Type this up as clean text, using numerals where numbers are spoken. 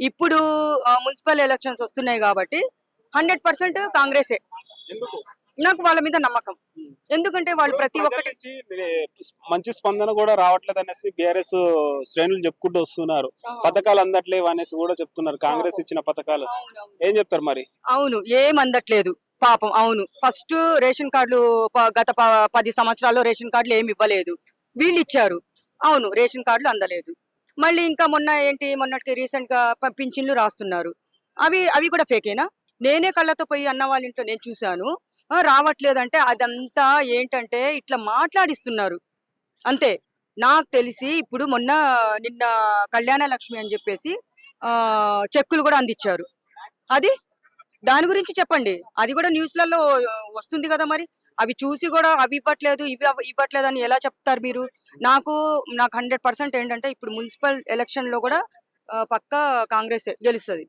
ఇప్పుడు municipal elections వస్తున్నాయి కాబట్టి 100% కాంగ్రెసే. ఎందుకు? నాకు వాళ్ళ మీద నమ్మకం. ఉమ్. ఎందుకంటే వాళ్ళు ఇప్పుడు ప్రతి ప్రజల ఒక్కటి నుంచి మంచి స్పందన కూడా రావట్లేదు అనేసి బీఆర్ఎస్ శ్రేణులు చెప్పుకుంటూ వస్తున్నారు. పథకాలు అందట్లేవు అనేసి కూడా చెప్తున్నారు. కాంగ్రెస్ ఇచ్చిన పథకాలు ఏం చెప్తారు మరి? అవును, ఏం అందట్లేదు పాపం. అవును, ఫస్ట్ రేషన్ కార్డులు గత 10 సంవత్సరాల్లో రేషన్ కార్డులు ఏమి ఇవ్వలేదు, వీళ్ళు ఇచ్చారు. అవును, రేషన్ కార్డులు అందలేదు. మళ్ళీ ఇంకా మొన్నటికి రీసెంట్ గా పింఛన్లు రాస్తున్నారు. అవి అవి కూడా ఫేకేనా? నేనే కళ్ళతో పోయి అన్న వాళ్ళ ఇంట్లో నేను చూశాను. రావట్లేదంటే అదంతా ఏంటంటే ఇట్లా మాట్లాడిస్తున్నారు అంతే. నాకు తెలిసి ఇప్పుడు నిన్న కళ్యాణ లక్ష్మి అని చెప్పేసి చెక్కులు కూడా అందించారు. అది దాని గురించి చెప్పండి. అది కూడా న్యూస్లలో వస్తుంది కదా మరి. అవి చూసి కూడా అవి ఇవ్వట్లేదు, ఇవ్వట్లేదు అని ఎలా చెప్తారు మీరు? నాకు నాకు 100% ఏంటంటే ఇప్పుడు మున్సిపల్ ఎలక్షన్ లో కూడా పక్కా కాంగ్రెస్ గెలుస్తుంది.